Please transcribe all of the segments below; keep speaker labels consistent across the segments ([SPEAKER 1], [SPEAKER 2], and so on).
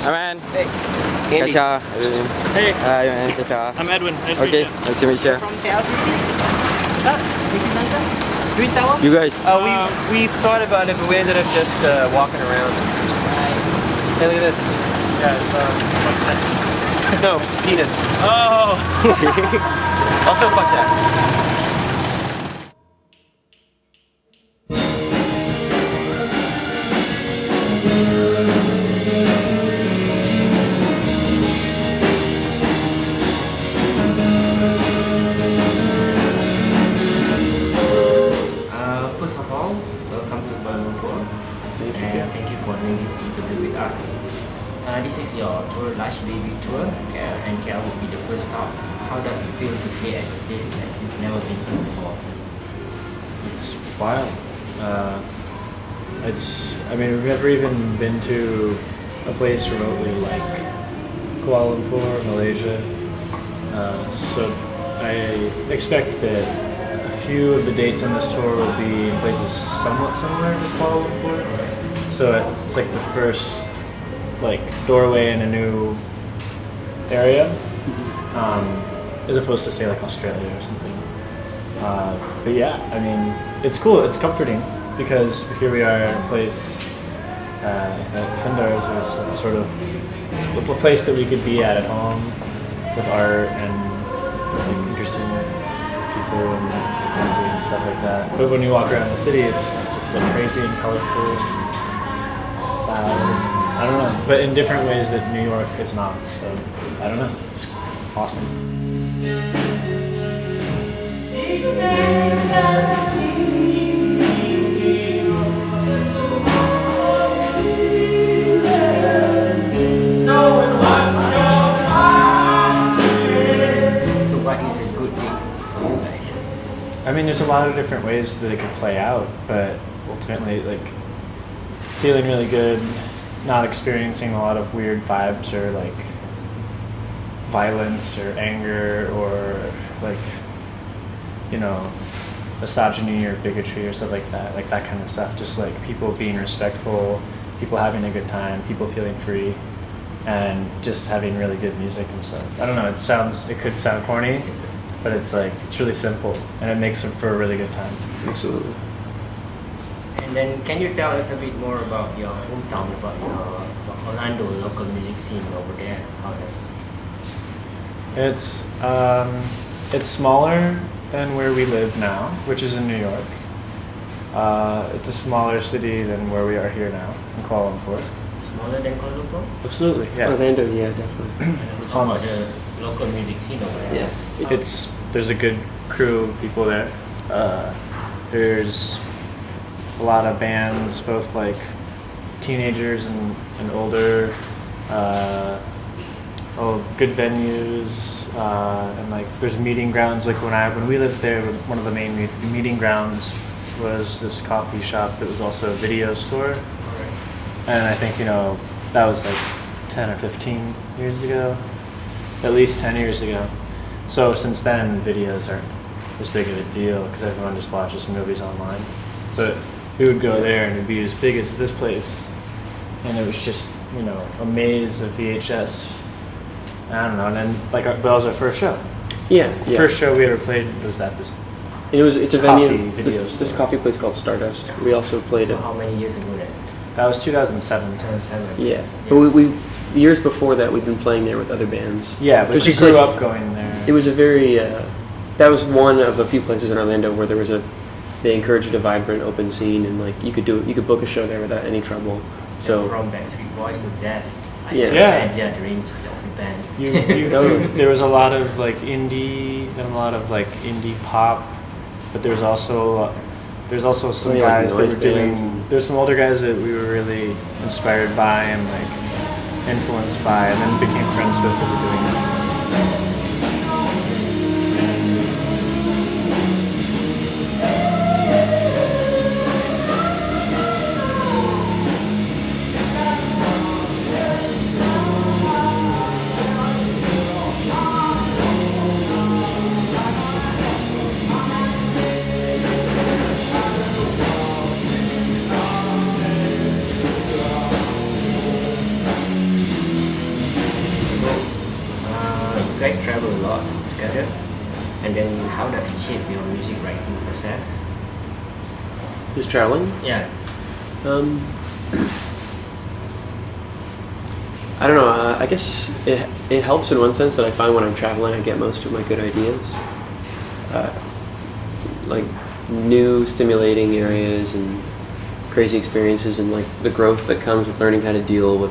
[SPEAKER 1] Hi man.
[SPEAKER 2] Hey.
[SPEAKER 1] Ciao ciao.
[SPEAKER 3] Hey,
[SPEAKER 1] Hi man. Ciao ciao.
[SPEAKER 3] I'm Edwin. Nice to meet
[SPEAKER 1] Okay,
[SPEAKER 3] you.
[SPEAKER 1] nice to meet you.
[SPEAKER 2] From the LCC? What's that? City Center? Twin Tower?
[SPEAKER 1] You guys.
[SPEAKER 2] We thought about it, but we ended up just walking around. Hey, look at this.
[SPEAKER 3] Yeah, it's fuck tax.
[SPEAKER 2] No, penis.
[SPEAKER 3] Oh!
[SPEAKER 2] Also fuck tax.
[SPEAKER 4] First of all, welcome to Kuala Lumpur. Thank you for doing this interview with us. This is your tour, Lush Baby Tour, and KL will be the first stop. How does it feel to play at a place that you've never been to before?
[SPEAKER 5] It's wild. I mean, we've never even been to a place remotely like Kuala Lumpur, Malaysia. So I expect that a few of the dates on this tour will be in places somewhat similar to Kuala Lumpur. So it's like the first doorway in a new area, as opposed to say like Australia or something. But yeah, I mean, it's cool. It's comforting because here we are in a place at Findars, was sort of a place that we could be at home with art and like, interesting people and doing stuff like that. But when you walk around the city, it's just like crazy and colorful. I don't know, but in different ways that New York is not. So I don't know. It's awesome.
[SPEAKER 4] So what is a good date for you guys?
[SPEAKER 5] I mean, there's a lot of different ways that it could play out, but ultimately, like, feeling really good, not experiencing a lot of weird vibes or like violence or anger or like, you know, misogyny or bigotry or stuff like that kind of stuff. Just like people being respectful, people having a good time, people feeling free, and just having really good music and stuff. I don't know, it could sound corny, but it's really simple and it makes it for a really good time.
[SPEAKER 1] Absolutely.
[SPEAKER 4] And then can you tell us a bit more about your hometown, about your Orlando local music scene over there? How does
[SPEAKER 5] It's smaller than where we live now, which is in New York. It's a smaller city than where we are here now in Kuala Lumpur.
[SPEAKER 4] smaller than Kuala Lumpur?
[SPEAKER 5] Absolutely, yeah.
[SPEAKER 1] Orlando, yeah, definitely.
[SPEAKER 4] Which about the local music scene over there?
[SPEAKER 1] Yeah.
[SPEAKER 5] There's a good crew of people there. There's a lot of bands, both like teenagers and older. Good venues, and like there's meeting grounds. Like when we lived there, one of the main meeting grounds was this coffee shop that was also a video store. And I think that was like 10 or 15 years ago, at least 10 years ago. So since then, videos aren't as big of a deal because everyone just watches movies online. But we would go there and it'd be as big as this place, and it was just a maze of VHS. I don't know, and then that was our first show.
[SPEAKER 1] Yeah.
[SPEAKER 5] The first show we ever played was at this.
[SPEAKER 1] It's a
[SPEAKER 5] coffee
[SPEAKER 1] venue.
[SPEAKER 5] video
[SPEAKER 1] This
[SPEAKER 5] store.
[SPEAKER 1] coffee place called Stardust. We also played
[SPEAKER 4] So
[SPEAKER 1] it.
[SPEAKER 4] how many years ago then?
[SPEAKER 5] That was 2007.
[SPEAKER 4] 2007.
[SPEAKER 1] Yeah, but we years before that we've been playing there with other bands.
[SPEAKER 5] Yeah, but
[SPEAKER 1] There's
[SPEAKER 5] we
[SPEAKER 1] just
[SPEAKER 5] grew
[SPEAKER 1] like-
[SPEAKER 5] up going there.
[SPEAKER 1] It was a very that was one of a few places in Orlando where they encouraged a vibrant open scene, and like you could book a show there without any trouble. So
[SPEAKER 4] from Backstreet Boys to Death.
[SPEAKER 1] Yeah.
[SPEAKER 4] Yeah, the range of the band.
[SPEAKER 1] Totally.
[SPEAKER 5] There was a lot of like indie and a lot of like indie pop, but there's also some
[SPEAKER 1] Yeah, like
[SPEAKER 5] guys that
[SPEAKER 1] noise
[SPEAKER 5] were
[SPEAKER 1] bands
[SPEAKER 5] doing.
[SPEAKER 1] and-
[SPEAKER 5] There's some older guys that we were really inspired by and like influenced by, and then became friends with that were doing that.
[SPEAKER 4] guys travel a lot together, and then how does it shape your music writing process?
[SPEAKER 1] Just traveling.
[SPEAKER 4] Yeah.
[SPEAKER 1] I don't know. I guess it helps in one sense that I find when I'm traveling, I get most of my good ideas, like new stimulating areas and crazy experiences, and like the growth that comes with learning how to deal with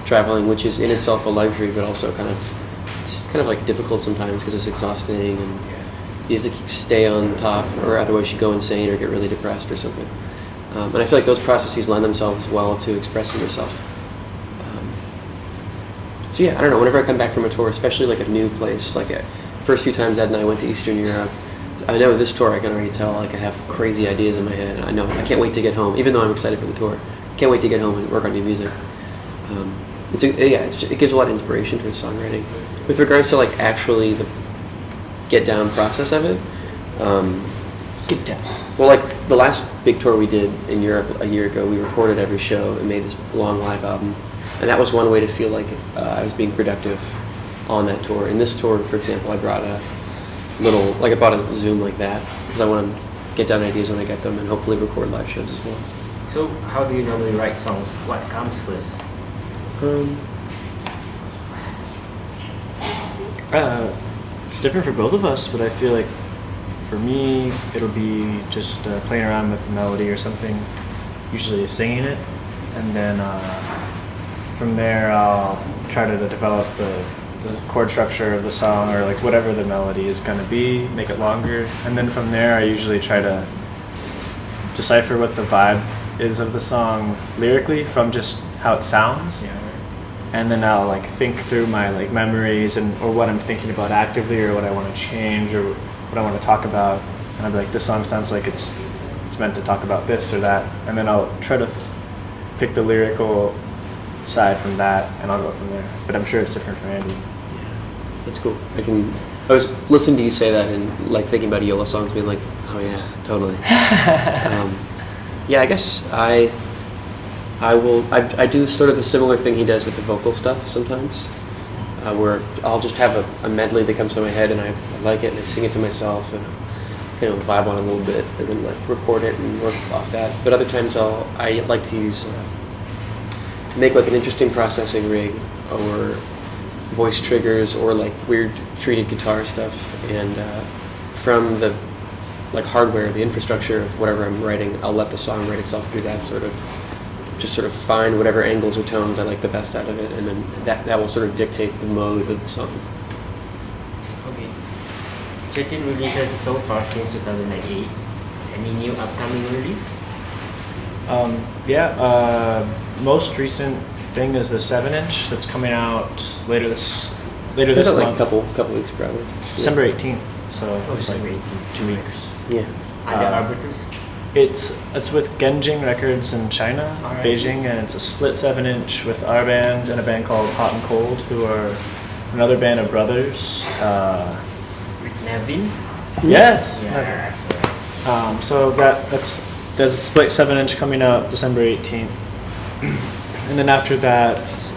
[SPEAKER 1] traveling, which is in itself a luxury, but also it's kind of like difficult sometimes because it's exhausting and you have to stay on top, or otherwise you go insane or get really depressed or something. And I feel like those processes lend themselves well to expressing yourself. So yeah, I don't know, whenever I come back from a tour, especially like a new place, like first few times Ed and I went to Eastern Europe, I know with this tour I can already tell like I have crazy ideas in my head, and I know I can't wait to get home, even though I'm excited for the tour. Can't wait to get home and work on new music. It gives a lot of inspiration for songwriting. With regards to like actually the get down process of it,
[SPEAKER 5] Get down.
[SPEAKER 1] well, like the last big tour we did in Europe a year ago, we recorded every show and made this long live album. And that was one way to feel like I was being productive on that tour. In this tour, for example, I brought I bought a Zoom like that because I want to get down ideas when I get them and hopefully record live shows as well.
[SPEAKER 4] So how do you normally write songs? What comes first?
[SPEAKER 5] It's different for both of us, but I feel like for me, it'll be just playing around with the melody or something, usually singing it, and then from there I'll try to develop the chord structure of the song, or like whatever the melody is going to be, make it longer, and then from there I usually try to decipher what the vibe is of the song lyrically from just how it sounds.
[SPEAKER 4] Yeah.
[SPEAKER 5] And then I'll like think through my like memories or what I'm thinking about actively, or what I want to change, or what I want to talk about, and I'll be like, this song sounds like it's meant to talk about this or that, and then I'll try to pick the lyrical side from that, and I'll go from there. But I'm sure it's different for Andy.
[SPEAKER 1] That's cool. I was listening to you say that and like thinking about Yola songs, being like, oh yeah, totally. Yeah, I guess I do sort of the similar thing he does with the vocal stuff sometimes, where I'll just have a medley that comes to my head and I like it and I sing it to myself and vibe on it a little bit and then like record it and work off that. But other times I like to use to make like an interesting processing rig or voice triggers or like weird treated guitar stuff, and from the like hardware, the infrastructure of whatever I'm writing, I'll let the song write itself through that sort of find whatever angles or tones I like the best out of it, and then that will sort of dictate the mode of the song.
[SPEAKER 4] Okay. 13 releases so far since 2008. Any new upcoming release?
[SPEAKER 5] Most recent thing is the 7-inch that's coming out later this
[SPEAKER 1] Like
[SPEAKER 5] month.
[SPEAKER 1] a couple weeks probably.
[SPEAKER 5] December 18th. So it's like
[SPEAKER 4] December 18th.
[SPEAKER 5] 2 weeks.
[SPEAKER 1] Yeah.
[SPEAKER 4] Other artists?
[SPEAKER 5] It's with Genjing Records in China,
[SPEAKER 4] Alright.
[SPEAKER 5] Beijing, and it's a split 7-inch with our band and a band called Hot and Cold, who are another band of brothers.
[SPEAKER 4] With Nevin?
[SPEAKER 5] Yes.
[SPEAKER 4] Yeah.
[SPEAKER 5] So there's a split 7-inch coming out December 18th, and then after that,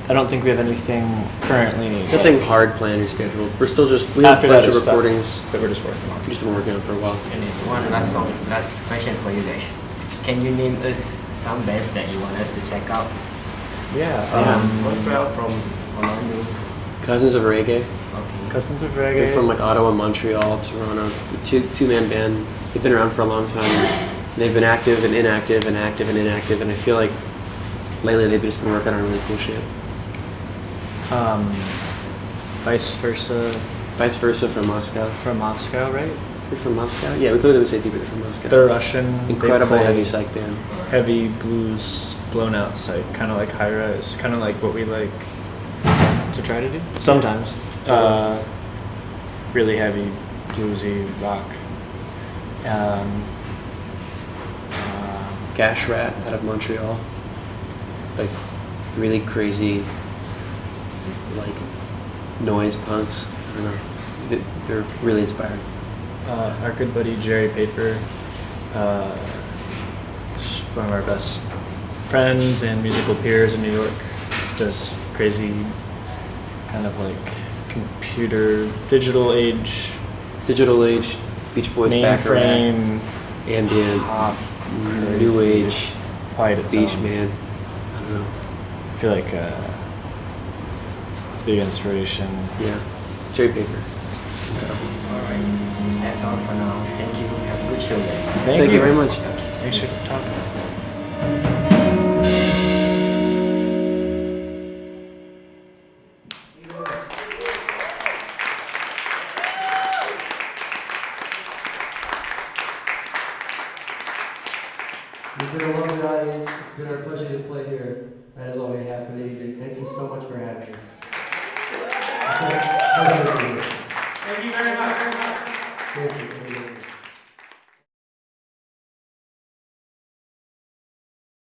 [SPEAKER 5] I don't think we have anything currently.
[SPEAKER 1] Nothing hard planned or scheduled. We have
[SPEAKER 5] After
[SPEAKER 1] a bunch
[SPEAKER 5] that
[SPEAKER 1] of
[SPEAKER 5] is stuff
[SPEAKER 1] recordings
[SPEAKER 5] that we're just working on.
[SPEAKER 1] we've just been working on for a while.
[SPEAKER 4] And then one last question for you guys. Can you name us some bands that you want us to check out? What crowd from Orlando?
[SPEAKER 1] Cousins of Reggae.
[SPEAKER 4] Okay.
[SPEAKER 5] Cousins of
[SPEAKER 1] They're
[SPEAKER 5] Reggae.
[SPEAKER 1] from like Ottawa, Montreal, Toronto. Two-man band. They've been around for a long time. They've been active and inactive and active and inactive, and I feel like lately they've just been working on really cool shit.
[SPEAKER 5] Vice versa
[SPEAKER 1] Vice versa from Moscow.
[SPEAKER 5] from Moscow, right?
[SPEAKER 1] They're from Moscow? Yeah, we go to the same people. They're from Moscow.
[SPEAKER 5] They're Russian. They
[SPEAKER 1] Incredible
[SPEAKER 5] play
[SPEAKER 1] heavy psych band.
[SPEAKER 5] heavy blues, blown out psych, kind of like high res, kind of like what we like to try to do sometimes. Really heavy bluesy rock.
[SPEAKER 1] Gash Rat out of Montreal. Like really crazy, like noise punks. I don't know. They're really inspiring.
[SPEAKER 5] Our good buddy Jerry Paper, one of our best friends and musical peers in New York, does crazy kind of like digital age,
[SPEAKER 1] Beach Boys, Baccarat,
[SPEAKER 5] mainframe,
[SPEAKER 1] ambient,
[SPEAKER 5] pop,
[SPEAKER 1] new age,
[SPEAKER 5] quite its
[SPEAKER 1] beach
[SPEAKER 5] own.
[SPEAKER 1] man. I don't know.
[SPEAKER 5] I feel like big inspiration.
[SPEAKER 1] Yeah, Jerry Baker.
[SPEAKER 4] Alright, that's all for now. Thank you. Have a good show then.
[SPEAKER 1] Thank you very much.
[SPEAKER 5] Thanks for talking.
[SPEAKER 6] You've been a lovely audience. It's been our pleasure to play here. That is all we have for the evening. Thank you so much for having us. Thank you very much. Thank you.